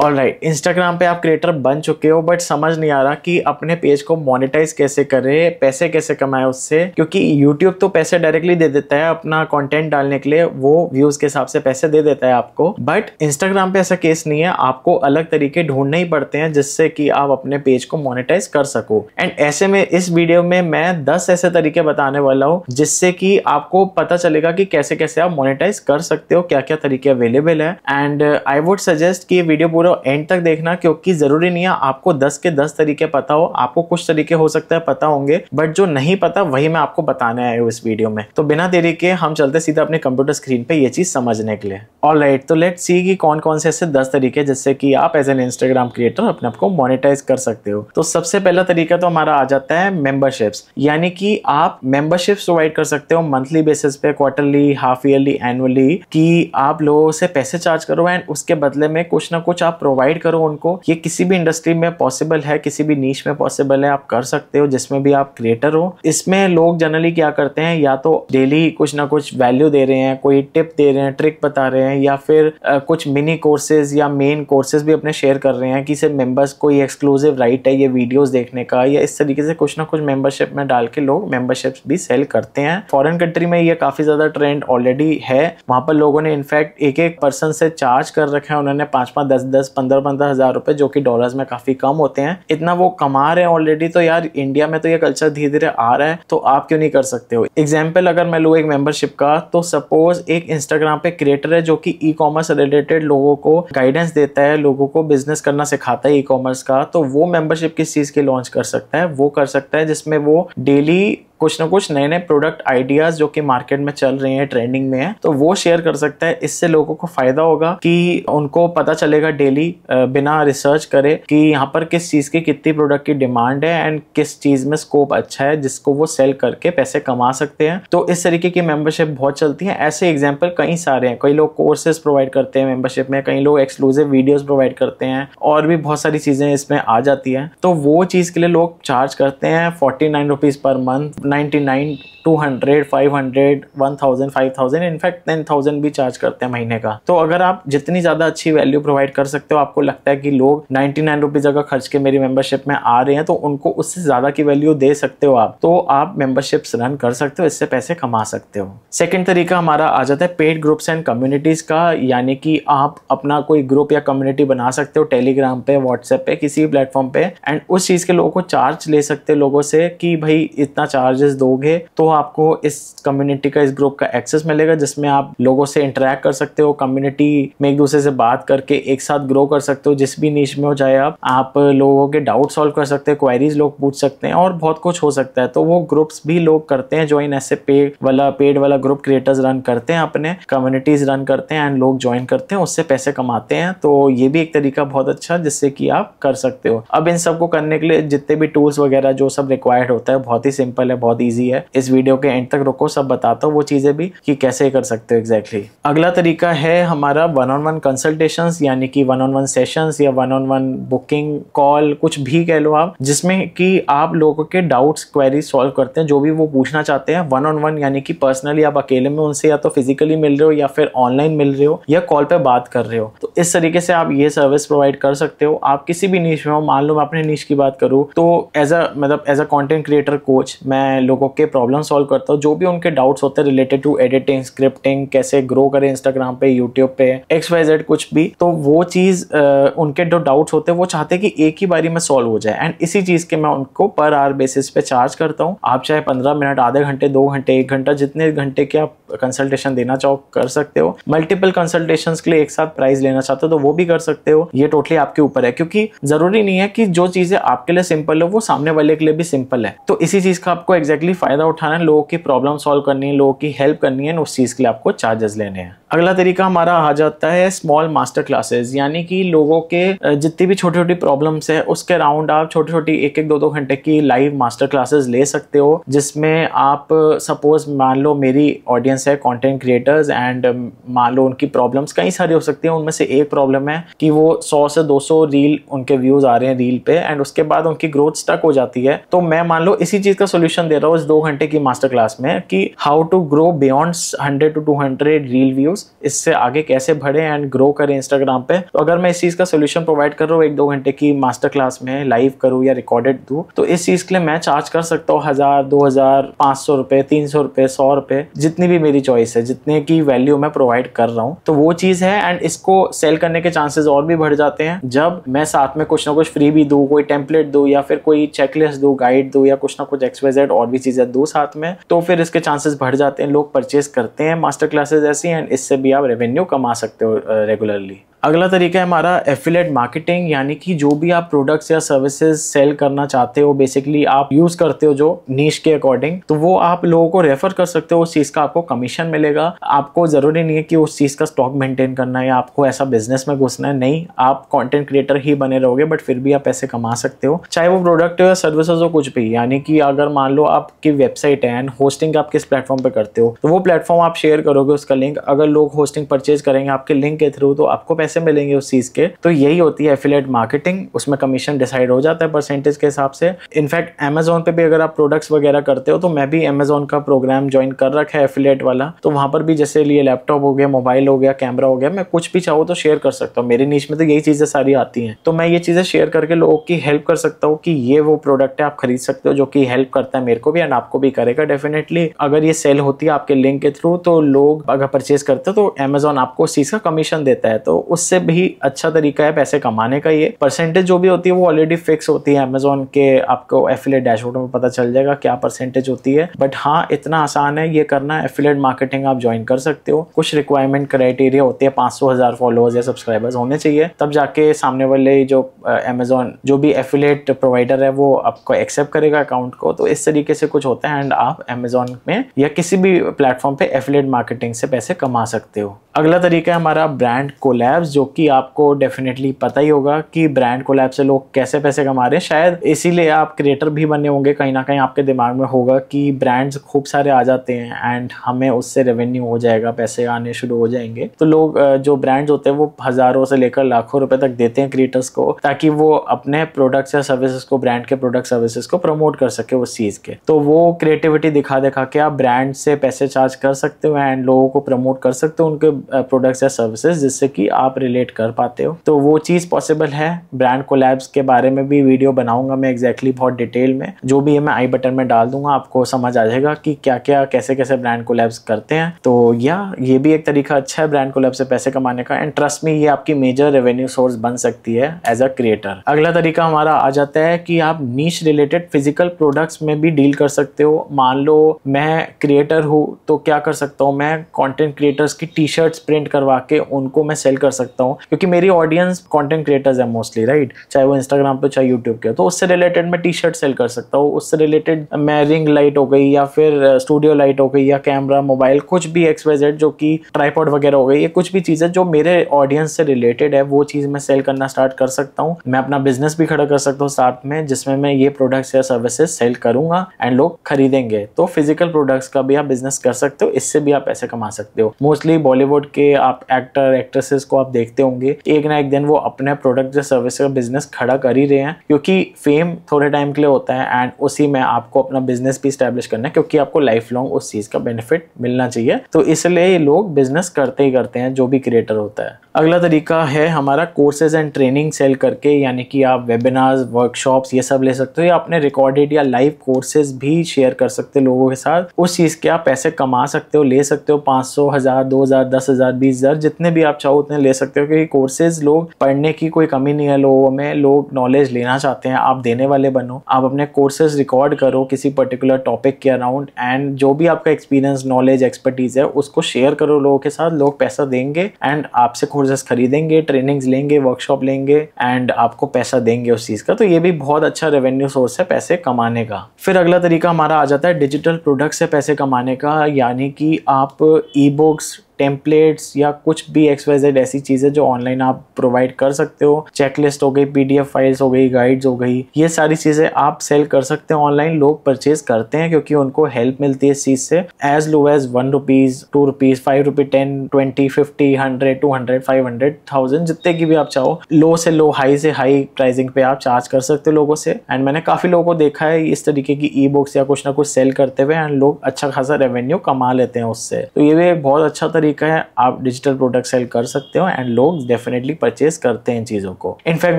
Alright, Instagram पे आप creator बन चुके हो बट समझ नहीं आ रहा कि अपने पेज को मोनेटाइज कैसे करें, पैसे कैसे कमाए उससे, क्योंकि यूट्यूब तो पैसे डायरेक्टली दे देता है अपना कंटेंट डालने के लिए, वो व्यूज के हिसाब से पैसे दे देता है आपको। बट इंस्टाग्राम पे ऐसा केस नहीं है, आपको अलग तरीके ढूंढने ही पड़ते हैं जिससे कि आप अपने पेज को मोनेटाइज कर सको। एंड ऐसे में इस वीडियो में मैं 10 ऐसे तरीके बताने वाला हूँ जिससे कि आपको पता चलेगा कि कैसे कैसे आप मोनेटाइज कर सकते हो, क्या क्या तरीके अवेलेबल है। एंड आई वुड सजेस्ट कि वीडियो पूरा एंड तक देखना, क्योंकि जरूरी नहीं है आपको 10 के 10 तरीके पता हो, आपको कुछ तरीके हो सकता है पता होंगे बट जो नहीं पता वही मैं आपको बताने आया हूँ इस वीडियो में। तो बिना देरी के हम चलते सीधा अपने कंप्यूटर स्क्रीन पे ये चीज समझने के लिए। ऑलराइट, तो लेट्स सी कि कौन कौन से ऐसे 10 तरीके जिससे कि आप एज एन इंस्टाग्राम क्रिएटर अपने आप को मोनेटाइज कर सकते हो। तो सबसे पहला तरीका तो हमारा आ जाता है मेंबरशिप्स, यानी कि आप मेंबरशिप्स प्रोवाइड कर सकते हो मंथली बेसिस पे, क्वार्टरली, हाफ ईयरली, एनुअली, कि आप लोगों से पैसे चार्ज करो एंड उसके बदले में कुछ ना कुछ आप प्रोवाइड करो उनको। ये किसी भी इंडस्ट्री में पॉसिबल है, किसी भी नीश में पॉसिबल है, आप कर सकते हो जिसमें भी आप क्रिएटर हो। इसमें लोग जनरली क्या करते हैं, या तो डेली कुछ ना कुछ वैल्यू दे रहे हैं, कोई टिप दे रहे हैं, ट्रिक बता रहे हैं, या फिर कुछ मिनी कोर्सेज या मेन कोर्सेज भी अपने शेयर कर रहे हैं कि सिर्फ मेंबर्स को ये एक्सक्लूसिव राइट है ये वीडियोस देखने का, या इस तरीके से कुछ ना कुछ मेंबरशिप में डाल के लोग मेंबरशिप्स भी सेल करते हैं। फॉरेन कंट्री में ये काफी ज्यादा ट्रेंड ऑलरेडी है, वहां पर लोगों ने इनफैक्ट एक एक पर्सन से चार्ज कर रखा है उन्होंने 5-5, 10-10, 15-15 हजार रुपए, जो कि डॉलर्स में काफी कम होते हैं। इतना वो कमा रहे हैं ऑलरेडी। तो यार इंडिया में तो ये कल्चर धीरे धीरे आ रहा है, तो आप क्यों नहीं कर सकते हो। एग्जाम्पल अगर मैं लूँ एक मेंबरशिप का, तो सपोज एक इंस्टाग्राम पे क्रिएटर है जो कि ई कॉमर्स रिलेटेड लोगों को गाइडेंस देता है, लोगों को बिजनेस करना सिखाता है ई कॉमर्स का। तो वो मेंबरशिप किस चीज की लॉन्च कर सकता है, वो कर सकता है जिसमें वो डेली कुछ ना कुछ नए नए प्रोडक्ट आइडियाज जो कि मार्केट में चल रहे हैं, ट्रेंडिंग में है, तो वो शेयर कर सकता है। इससे लोगों को फायदा होगा कि उनको पता चलेगा डेली, बिना रिसर्च करे, कि यहाँ पर किस चीज की कितनी प्रोडक्ट की डिमांड है एंड किस चीज में स्कोप अच्छा है जिसको वो सेल करके पैसे कमा सकते हैं। तो इस तरीके की मेंबरशिप बहुत चलती है। ऐसे एग्जाम्पल कई सारे हैं। कई लोग कोर्सेज प्रोवाइड करते हैं मेंबरशिप में, कई लोग एक्सक्लूसिव वीडियोज प्रोवाइड करते हैं, और भी बहुत सारी चीजें इसमें आ जाती है। तो वो चीज के लिए लोग चार्ज करते हैं 49 रुपीज पर मंथ, 99, 200, 500, 1000, 5000, इनफैक्ट 10,000 भी चार्ज करते हैं महीने का। तो अगर आप जितनी ज्यादा अच्छी वैल्यू प्रोवाइड कर सकते हो, आपको लगता है कि लोग 99 रुपीज अगर खर्च के मेरी मेंबरशिप में आ रहे हैं, तो उनको उससे ज्यादा की वैल्यू दे सकते हो आप, तो आप मेंबरशिप्स रन कर सकते हो, इससे पैसे कमा सकते हो। सेकेंड तरीका हमारा आ जाता है पेड ग्रुप्स एंड कम्युनिटीज का, यानी कि आप अपना कोई ग्रुप या कम्युनिटी बना सकते हो टेलीग्राम पे, व्हाट्सएप पे, किसी भी प्लेटफॉर्म पे, एंड उस चीज के लोगों को चार्ज ले सकते हो लोगों से कि भाई इतना चार्जेस दोगे तो आपको इस कम्युनिटी का, इस ग्रुप का एक्सेस मिलेगा, जिसमें आप लोगों से इंटरेक्ट कर सकते हो, कम्युनिटी में एक दूसरे से बात करके एक साथ ग्रो कर सकते हो, जिस भी नीश में हो जाए आप लोगों के डाउट सॉल्व कर सकते हैं, क्वेरीज लोग पूछ सकते हैं, और बहुत कुछ हो सकता है। तो वो ग्रुप्स भी लोग करते हैं ज्वाइन, ऐसे पेड वाला ग्रुप क्रिएटर्स रन करते हैं, अपने कम्युनिटीज रन करते हैं एंड लोग ज्वाइन करते हैं, उससे पैसे कमाते हैं। तो ये भी एक तरीका बहुत अच्छा जिससे कि आप कर सकते हो। अब इन सबको करने के लिए जितने भी टूल्स वगैरह जो सब रिक्वायर्ड होता है, बहुत ही सिंपल है, बहुत ईजी है। इस वीडियो के एंड तक रुको, सब बताता हूँ वो चीजें भी कि कैसे कर सकते हो एग्जैक्टली। अगला तरीका है हमारा 1-on-1 कंसल्टेशंस, यानी कि 1-on-1 सेशंस या 1-on-1 बुकिंग कॉल, कुछ भी कह लो आप, जिसमें कि आप लोगों के डाउट्स, क्वेरीज सॉल्व करते हैं, जो भी वो पूछना चाहते हैं। 1-on-1 यानी कि पर्सनली आप अकेले में उनसे या तो फिजिकली मिल रहे हो या फिर ऑनलाइन मिल रहे हो या कॉल पे बात कर रहे हो। तो इस तरीके से आप ये सर्विस प्रोवाइड कर सकते हो। आप किसी भी नीश में हो, मान लो मैं अपने नीश की बात करूँ तो as a content creator coach मैं लोगों के प्रॉब्लम सॉल्व करता हूँ, जो भी उनके डाउट्स होते हैं रिलेटेड टू एडिटिंग, स्क्रिप्टिंग, कैसे ग्रो करें इंस्टाग्राम पे, यूट्यूब पे, XYZ कुछ भी। तो वो चीज उनके जो डाउट्स होते हैं वो चाहते हैं कि एक ही बारी में सॉल्व हो जाए, एंड इसी चीज के मैं उनको पर आवर बेसिस पे चार्ज करता हूँ। आप चाहे 15 मिनट, आधे घंटे, 2 घंटे, 1 घंटा, जितने घंटे के आप कंसल्टेशन देना चाहो कर सकते हो। मल्टीपल कंसल्टेशन के लिए एक साथ प्राइस लेना चाहते हो तो वो भी कर सकते हो। ये टोटली आपके ऊपर है, क्योंकि जरूरी नहीं है कि जो चीजें आपके लिए सिंपल हो वो सामने वाले के लिए भी सिंपल है। तो इसी चीज का आपको एग्जैक्टली फायदा उठाना है, लोगों की प्रॉब्लम सॉल्व करनी है, लोगों की हेल्प करनी है, उस चीज के लिए आपको चार्जेस लेने हैं। अगला तरीका हमारा आ जाता है स्मॉल मास्टर क्लासेस, यानी कि लोगों के जितनी भी छोटी छोटी प्रॉब्लम्स है उसके अराउंड आप छोटी छोटी 1-1, 2-2 घंटे की लाइव मास्टर क्लासेस ले सकते हो, जिसमें आप सपोज मान लो मेरी ऑडियंस है कंटेंट क्रिएटर्स, एंड मान लो उनकी प्रॉब्लम्स कई सारी हो सकती है। उनमें से एक प्रॉब्लम है कि वो 100 से 200 रील उनके व्यूज आ रहे हैं रील पे, एंड उसके बाद उनकी ग्रोथ स्टक हो जाती है। तो मैं मान लो इसी चीज का सोल्यूशन दे रहा हूँ इस 2 घंटे की मास्टर क्लास में कि how to grow beyond 100 to 200 reel views, इससे आगे कैसे बढ़े एंड ग्रो करें इंस्टाग्राम पे। तो अगर मैं इस चीज का सोल्यूशन प्रोवाइड कर रहा हूँ 1-2 घंटे की मास्टर क्लास में, लाइव करूँ या रिकॉर्डेड दूँ, तो इस चीज के लिए मैं चार्ज कर सकता हूँ 1000, 2000, 500 रुपए, 300 रुपए, 100 रुपए, जितनी भी मेरी चॉइस है, जितने की वैल्यू मैं प्रोवाइड कर रहा हूँ। तो वो चीज है एंड इसको सेल करने के चांसेस और भी बढ़ जाते हैं जब मैं साथ में कुछ ना कुछ फ्री भी दूं, कोई टेम्पलेट दूं या फिर कोई चेकलिस्ट दूं, गाइड दूं या कुछ ना कुछ XYZ और भी चीजें दूं साथ में, तो फिर इसके चांसेस बढ़ जाते हैं, लोग परचेज करते हैं मास्टर क्लासेस ऐसी एंड इससे भी आप रेवेन्यू कमा सकते हो रेगुलरली। अगला तरीका है हमारा एफिलिएट मार्केटिंग, यानी कि जो भी आप प्रोडक्ट्स या सर्विसेज सेल करना चाहते हो, बेसिकली आप यूज करते हो जो नीश के अकॉर्डिंग, तो वो आप लोगों को रेफर कर सकते हो, उस चीज का आपको कमीशन मिलेगा। आपको जरूरी नहीं है कि उस चीज का स्टॉक मेंटेन करना है या आपको ऐसा बिजनेस में घुसना है, नहीं, आप कंटेंट क्रिएटर ही बने रहोगे बट फिर भी आप पैसे कमा सकते हो, चाहे वो प्रोडक्ट या सर्विसेज हो कुछ भी। यानी कि अगर मान लो आपकी वेबसाइट है एंड होस्टिंग आप किस प्लेटफॉर्म पे करते हो, तो वो प्लेटफॉर्म आप शेयर करोगे उसका लिंक, अगर लोग होस्टिंग परचेज करेंगे आपके लिंक के थ्रू तो आपको पैसे मिलेंगे उस चीज के। तो यही होती है एफिलिएट मार्केटिंग, उसमें कमीशन डिसाइड हो जाता है परसेंटेज के हिसाब से। इनफैक्ट अमेजोन पे भी अगर आप प्रोडक्ट्स वगैरह करते हो, तो मैं भी अमेजोन का प्रोग्राम ज्वाइन कर रखा है एफिलिएट वाला, तो वहां पर भी जैसे लिए लैपटॉप हो गया, मोबाइल हो गया, कैमरा हो गया, मैं कुछ भी चाहूँ तो शेयर कर सकता हूँ। मेरी नीश में तो यही चीजें सारी आती हैं, तो मैं ये चीजें शेयर करके लोगों की हेल्प कर सकता हूँ कि ये वो प्रोडक्ट है, आप खरीद सकते हो, जो कि हेल्प करता है मेरे को भी एंड आपको भी करेगा डेफिनेटली। अगर ये सेल होती है आपके लिंक के थ्रू, तो लोग अगर परचेज करते हो तो अमेजोन आपको उस चीज का कमीशन देता है, तो उससे भी अच्छा तरीका है पैसे कमाने का। ये परसेंटेज जो भी होती है वो ऑलरेडी फिक्स होती है अमेजोन के, आपको एफिलिएट डैशबोर्ड में पता चल जाएगा क्या परसेंटेज होती है। बट हाँ, इतना आसान है ये करना, एफिलिएट मार्केटिंग आप ज्वाइन कर सकते हो। कुछ रिक्वायरमेंट क्राइटेरिया होती है, 500,000 फॉलोअर्स या सब्सक्राइबर्स होने चाहिए, तब जाके सामने वाले जो अमेजोन जो भी एफिलिएट प्रोवाइडर है वो आपको एक्सेप्ट करेगा अकाउंट को। तो इस तरीके से कुछ होता है एंड आप अमेजोन में या किसी भी प्लेटफॉर्म पे एफिलिएट मार्केटिंग से पैसे कमा सकते हो। अगला तरीका है हमारा ब्रांड कोलैब्स, जो कि आपको डेफिनेटली पता ही होगा कि ब्रांड कोलैब से लोग कैसे पैसे कमा रहे हैं। शायद इसीलिए आप क्रिएटर भी बने होंगे, कहीं ना कहीं आपके दिमाग में होगा कि ब्रांड्स खूब सारे आ जाते हैं एंड हमें उससे रेवेन्यू हो जाएगा, पैसे आने शुरू हो जाएंगे। तो लोग जो ब्रांड्स होते हैं वो हजारों से लेकर लाखों रुपए तक देते हैं क्रिएटर्स को, ताकि वो अपने प्रोडक्ट्स या सर्विसेज को, ब्रांड के प्रोडक्ट सर्विसेज को प्रमोट कर सके उस चीज के। तो वो क्रिएटिविटी दिखा दिखा के आप ब्रांड से पैसे चार्ज कर सकते हो एंड लोगों को प्रमोट कर सकते हो उनके प्रोडक्ट्स या सर्विसेज, जिससे कि आप रिलेट कर पाते हो। तो वो चीज पॉसिबल है। ब्रांड कोलैब्स के बारे में भी वीडियो बनाऊंगा मैं एग्जैक्टली बहुत डिटेल में, जो भी है मैं आई बटन में डाल दूंगा, आपको समझ आ जाएगा कि क्या क्या कैसे कैसे ब्रांड कोलैब्स करते हैं। तो ये भी एक तरीका अच्छा है ब्रांड कोलैब से पैसे कमाने का एंड ट्रस्ट में ये आपकी मेजर रेवेन्यू सोर्स बन सकती है एज अ क्रिएटर। अगला तरीका हमारा आ जाता है कि आप नीश रिलेटेड फिजिकल प्रोडक्ट्स में भी डील कर सकते हो। मान लो मैं क्रिएटर हूँ तो क्या कर सकता हूँ, मैं कंटेंट क्रिएटर्स की टी शर्ट्स प्रिंट करवा के उनको मैं सेल कर सकता हूँ, क्योंकि मेरी ऑडियंस कंटेंट क्रिएटर्स है मोस्टली, राइट, चाहे वो इंस्टाग्राम पे चाहे यूट्यूब के। तो उससे रिलेटेड मैं टी शर्ट सेल कर सकता हूँ, उससे रिलेटेड मैं रिंग लाइट हो गई या फिर स्टूडियो लाइट हो गई या कैमरा, मोबाइल, कुछ भी XYZ, जो कि ट्राइपॉड वगैरह हो गई, ये कुछ भी चीजें जो मेरे ऑडियंस से रिलेटेड है वो चीज मैं सेल करना स्टार्ट कर सकता हूँ। मैं अपना बिजनेस भी खड़ा कर सकता हूँ साथ में, जिसमें मैं ये प्रोडक्ट्स या सर्विसेज सेल करूंगा एंड लोग खरीदेंगे। तो फिजिकल प्रोडक्ट्स का भी आप बिजनेस कर सकते हो, इससे भी आप पैसे कमा सकते हो। मोस्टली बॉलीवुड के आप एक्टर एक्ट्रेसेस को आप देखते होंगे, एक ना एक दिन वो अपने प्रोडक्ट या सर्विस का बिजनेस खड़ा कर ही रहे हैं, क्योंकि फेम थोड़े टाइम के लिए होता है एंड उसी में आपको अपना बिजनेस भी स्टैब्लिश करना है, क्योंकि आपको लाइफ लॉन्ग उस चीज का बेनिफिट मिलना चाहिए। तो इसलिए लोग बिजनेस करते ही करते हैं जो भी क्रिएटर होता है। अगला तरीका है हमारा कोर्सेज एंड ट्रेनिंग सेल करके, यानी कि आप वेबिनार्स, वर्कशॉप्स ये सब ले सकते हो या अपने रिकॉर्डेड या लाइव कोर्सेज भी शेयर कर सकते हो लोगों के साथ। उस चीज के आप पैसे कमा सकते हो, ले सकते हो 500, 1000, 2000, 10,000, 20,000, जितने भी आप चाहो उतने ले सकते हो, क्योंकि कोर्सेज लोग पढ़ने की कोई कमी नहीं है लोगों में, लोग नॉलेज लेना चाहते हैं। आप देने वाले बनो, आप अपने कोर्सेज रिकॉर्ड करो किसी पर्टिकुलर टॉपिक के अराउंड एंड जो भी आपका एक्सपीरियंस, नॉलेज, एक्सपर्टीज है उसको शेयर करो लोगों के साथ। लोग पैसा देंगे एंड आपसे कोर्सेज खरीदेंगे, ट्रेनिंग्स लेंगे, वर्कशॉप लेंगे एंड आपको पैसा देंगे उस चीज का। तो ये भी बहुत अच्छा रेवेन्यू सोर्स है पैसे कमाने का। फिर अगला तरीका हमारा आ जाता है डिजिटल प्रोडक्ट से पैसे कमाने का, यानी कि आप ई बुक्स, टेम्पलेट्स या कुछ भी XYZ ऐसी चीजें जो ऑनलाइन आप प्रोवाइड कर सकते हो, चेकलिस्ट हो गई, PDF फाइल्स हो गई, गाइड्स हो गई, ये सारी चीजें आप सेल कर सकते हो ऑनलाइन। लोग परचेज करते हैं क्योंकि उनको हेल्प मिलती है इस चीज से। एज लो एज ₹1, ₹2, ₹5, 10, 20, 50, 100, 200, 500, 1000, जितने की भी आप चाहो, लो से लो, हाई से हाई प्राइसिंग पे आप चार्ज कर सकते हो लोगों से। एंड मैंने काफी लोगों को देखा है इस तरीके की ई बुक्स या कुछ ना कुछ सेल करते हुए, एंड लोग अच्छा खासा रेवेन्यू कमा लेते हैं उससे। तो ये भी एक बहुत अच्छा तरीका है, आप डिजिटल प्रोडक्ट सेल कर सकते हो एंड लोग डेफिनेटली परचेज करते हैं इन चीजों को। इनफैक्ट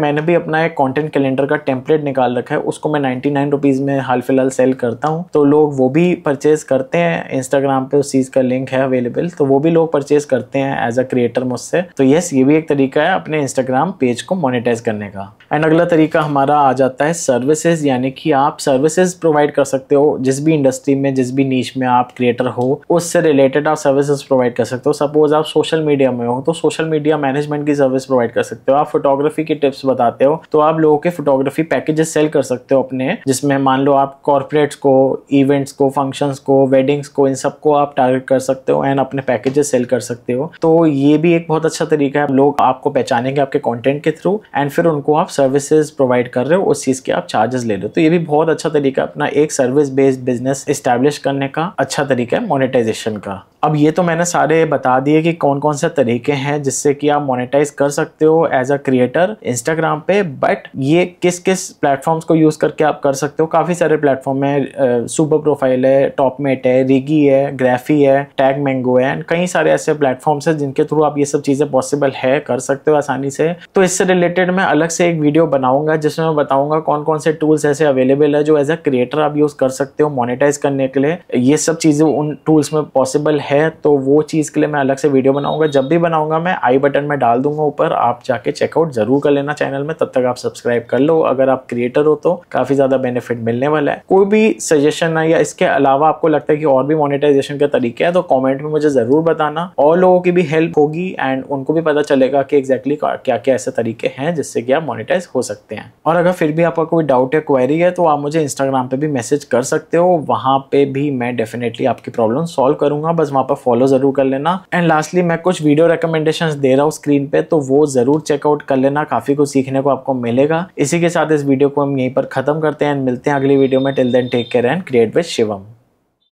मैंने भी अपना एक कंटेंट कैलेंडर का टेम्पलेट निकाल रखा है, उसको मैं ₹99 में हाल फिलहाल सेल करता हूँ, तो लोग वो भी परचेज करते हैं। इंस्टाग्राम पे उस चीज का लिंक है अवेलेबल, तो वो भी लोग परचेज करते हैं एज अ क्रिएटर मुझसे। तो यस, ये भी एक तरीका है अपने इंस्टाग्राम पेज को मोनेटाइज करने का। एंड अगला तरीका हमारा आ जाता है सर्विसेज, यानी कि आप सर्विसेज प्रोवाइड कर सकते हो। जिस भी इंडस्ट्री में, जिस भी नीश में आप क्रिएटर हो, उससे रिलेटेड आप सर्विसेज प्रोवाइड कर सकते हो। सपोज आप सोशल मीडिया में हो तो सोशल मीडिया मैनेजमेंट की सर्विस प्रोवाइड कर सकते हो। आप फोटोग्राफी की टिप्स बताते हो तो आप लोगों के फोटोग्राफी पैकेजेस सेल कर सकते हो अपने, जिसमें मान लो आप कॉर्पोरेट्स को, इवेंट्स को, फंक्शंस को, वेडिंग्स को, इन सबको आप टारगेट कर सकते हो एंड अपने पैकेजेस सेल कर सकते हो। तो ये भी एक बहुत अच्छा तरीका है। लोग आपको पहचानेंगे आपके कंटेंट के थ्रू एंड फिर उनको आप सर्विसेज प्रोवाइड कर रहे हो, उस चीज के आप चार्जेस ले लो। तो ये भी बहुत अच्छा तरीका है अपना एक सर्विस बेस्ड बिजनेस एस्टैब्लिश करने का, अच्छा तरीका है मोनेटाइजेशन का। अब ये तो मैंने सारे बता दिए कि कौन कौन से तरीके हैं जिससे कि आप मोनेटाइज कर सकते हो एज अ क्रिएटर इंस्टाग्राम पे। बट ये किस किस प्लेटफॉर्म्स को यूज करके आप कर सकते हो, काफी सारे प्लेटफॉर्म है। सुपर प्रोफाइल है, टॉपमेट है, रिगी है, ग्राफी है, टैग मैंगो है, एंड कई सारे ऐसे प्लेटफॉर्म्स है जिनके थ्रू आप ये सब चीजें पॉसिबल है, कर सकते हो आसानी से। तो इससे रिलेटेड मैं अलग से एक वीडियो बनाऊंगा जिसमें मैं बताऊंगा कौन कौन से टूल्स ऐसे अवेलेबल है जो एज अ क्रिएटर आप यूज कर सकते हो मोनेटाइज करने के लिए। ये सब चीजें उन टूल्स में पॉसिबल है, तो वो चीज के लिए मैं अलग से वीडियो बनाऊंगा। जब भी बनाऊंगा मैं आई बटन में डाल दूंगा ऊपर, आप जाके चेकआउट जरूर कर लेना चैनल में। तब तक आप सब्सक्राइब कर लो अगर आप क्रिएटर हो, तो काफी ज्यादा बेनिफिट मिलने वाला है। कोई भी सजेशन है या इसके अलावा आपको लगता है कि और भी मोनेटाइजेशन के तरीके हैं, तो कमेंट में मुझे जरूर बताना। और लोगों की भी हेल्प होगी एंड उनको भी पता चलेगा कि एग्जैक्टली क्या क्या ऐसे तरीके हैं जिससे कि आप मोनेटाइज हो सकते हैं। और अगर फिर भी आपका कोई डाउट या क्वेरी है तो आप मुझे इंस्टाग्राम पे भी मैसेज कर सकते हो, वहां पे भी मैं डेफिनेटली आपकी प्रॉब्लम सॉल्व करूंगा। बस वहां पर फॉलो जरूर कर लेना। एंड लास्टली मैं कुछ वीडियो रिकमेंडेशंस दे रहा हूँ स्क्रीन पे, तो वो जरूर चेकआउट कर लेना, काफी कुछ सीखने को आपको मिलेगा। इसी के साथ इस वीडियो को हम यहीं पर खत्म करते हैं एंड मिलते हैं अगली वीडियो में। Till then take care and create with Shivam.